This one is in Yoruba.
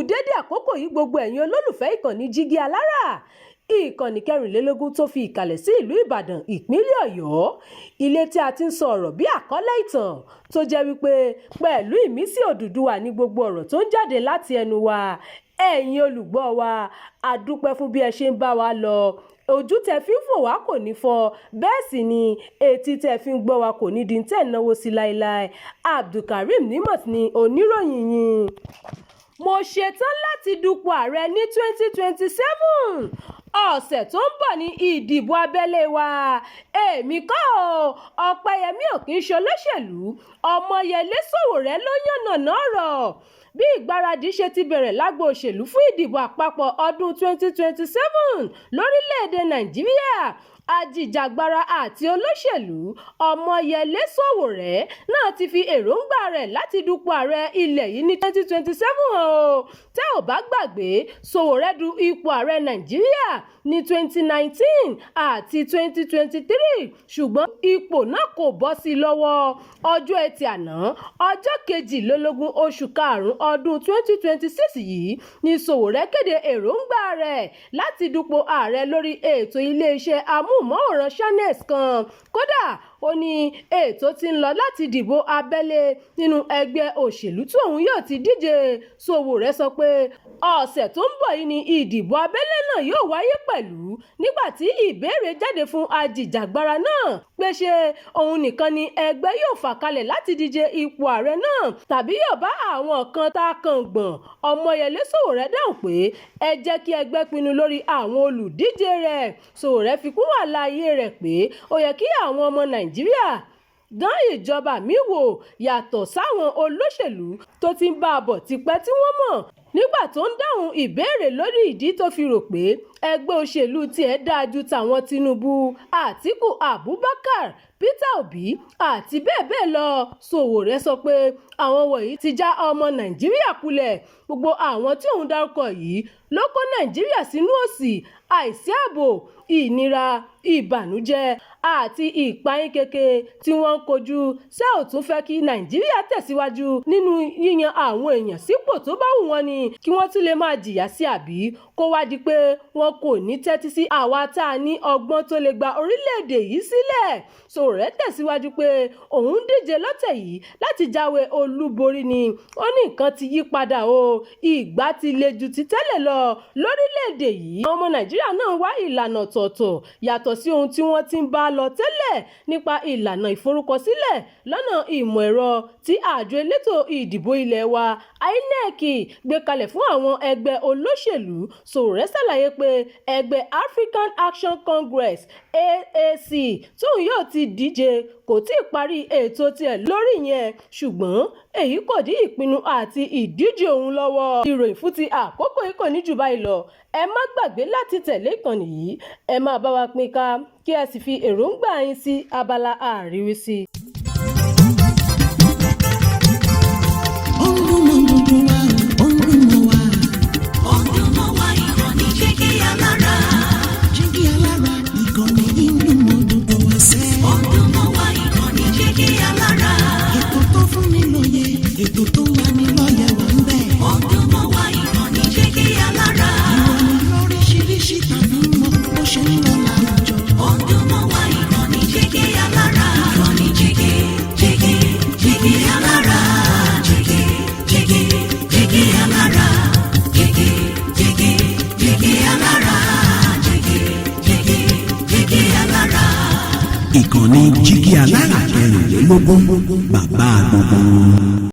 dédé àkókò yìí gbogbo ẹ̀yin olólùfẹ́ ìkànnì Jígí Alára, ìkànnì 24 tó fi ìkàlẹ̀ sí ìlú Ìbàdàn ìpínlẹ̀ Ọ̀yọ́, ilé tí a ti ń sọ ọ̀rọ̀ bí àkọlé ìtàn tó jẹ́ wípé pẹ̀lú ìmísí Odùduwà ní gbogbo ọ̀rọ̀ tó ń jáde láti ẹnu wa. Ẹ̀yin olùgbọ́ wa, a dúpẹ́ fún bí ẹ ṣe ń bá wa lọ. Ojú tẹ́ fi ń fò wá kò ní fọ́, bẹ́ẹ̀ sì ni etí tẹ́ fi ń gbọ́ wa kò ní di tẹ́ náwó sí láéláé. Abdulkareem Nimot ni oníròyìn yín. Mo ṣetán láti dupò ààrẹ ní 2027. Ọ̀sẹ̀ tó ń bọ̀ ní ìdìbò abẹ́lé wa. Èmi kọ́ o, Ọpẹ́yẹmí ò kì í ṣe olóṣèlú. Omoyele Sowore ló yànnàná ọ̀rọ̀ bí ìgbáradì ṣe ti bẹ̀rẹ̀ lágbo òṣèlú fún ìdìbò àpapọ̀ ọdún 2027 lórílẹ̀‐èdè Nàìjíríà. Ajìjàgbara àti olóṣèlú Omoyele Sowore náà ti fi èròǹgbà rẹ̀ láti dupò ààrẹ ilẹ̀ yìí ní 2027 o. Tẹ́ ò bá gbàgbé, Sowore du ipò ààrẹ Nàìjíríà ní 2019 àti 2023, ṣùgbọ́n ipò náà kò bọ́ sí i lọ́wọ́. Ọjọ́ Ẹtì àná, ọjọ́ 22 oṣù karùn-ún ọdún 2026 yìí ni Sowore kéde èròǹgbà rẹ̀ láti dupò ààrẹ lórí ètò iléeṣẹ́ amóhùnmáwòrán Channels kan. Kódà ó ní ètò ti ń lọ láti dìbò abẹ́lé nínú ẹgbẹ́ òṣèlú tí òun yóò ti díje. Sowore sọ pé ọ̀sẹ̀ tó ń bọ̀ yìí ni ìdìbò abẹ́lé náà yóò wáyé pẹ̀lú, nígbà tí ìbéèrè jáde fún ajìjàgbara náà pé ṣé òun nìkan ni ẹgbẹ́ yóò fà kalẹ̀ láti díje ipò ààrẹ náà tàbí yóò bá àwọn kan tá a kàn gbọ̀n. Omoyele Sowore dáhùn pé ẹ jẹ́ kí ẹgbẹ́ pinnu lórí àwọn olùdíje rẹ̀. Sowore fi kún àlàyé rẹ̀ pé ó yẹ kí àwọn ọmọ Nàìjíríà dán ìjọba mi wò yàtọ̀ sáwọn olóṣèlú tó ti ń bá a bọ̀ tipẹ́ tí wọ́n mọ̀. Nígbà tó ń dáhùn ìbéèrè lórí ìdí tó fi rò pé ẹgbẹ́ òṣèlú tiẹ̀ dáa ju tàwọn Tinubu, Àtíkù Abubakar, Peter Obi àti bẹ́ẹ̀ bẹ́ẹ̀ lọ, Sowore sọ pé àwọn wọ̀nyí ti já ọmọ Nàìjíríà kulẹ̀. Gbogbo àwọn tí òun dárúkọ yìí ló kó Nàìjíríà sínú òṣì, àìsí ààbò, ìnira, ìbànújẹ́ àti ìpayín keke tí wọ́n ń kojú. Ṣé ò tún fẹ́ kí Nàìjíríà tẹ̀síwájú nínú yíyan àwọn èèyàn sípò tó bá wù wọ́n ni kí wọ́n tún lè máa jìyà sí, àbí kó wá di pé wọn kò ní tẹ́tí sí àwa tá a ní ọgbọ́n tó lè gba orílẹ̀-èdè yìí sílẹ̀. Sowore tẹ̀síwájú pé òun díje lọ́tẹ̀ yìí láti jáwé olúborí ni. Ó ní nǹkan ti yí padà o, ìgbà ti le ju ti tẹ́lẹ̀ lọ lórílẹ̀-èdè yìí. Àwọn ọmọ Nàìjíríà náà wá ìlànà ọ̀tọ̀ọ̀tọ̀ yàtọ̀ sí ohun tí wọ́n ti ń bá lọ tẹ́lẹ̀ nípa ìlànà ìforúkọsílẹ̀ lọ́nà ìmọ̀ ẹ̀rọ tí àjọ elétò ìdìbò ilẹ̀ wa INEC gbé kalẹ̀ fún àwọn ẹgbẹ́ olóṣèlú. Sowore ṣàlàyé pé ẹgbẹ́ African Action Congress AAC tóun yóò ti díje kò tí ì parí ètò tiẹ̀ lórí yẹn, ṣùgbọ́n èyí kò dí ìpinnu àti ìdíje òun lọ́wọ́. Ìròyìn fún ti àkókò yìí kò ní jù báyìí lọ. Ẹ má gbàgbé láti tẹ̀lé ìkànnì yìí, ẹ máa bá wa pín ká kí ẹ sì fi èròǹgbà yín sí abala àríwísí. Ìkànnì Jígí Alára 24, bàbá gbogbo.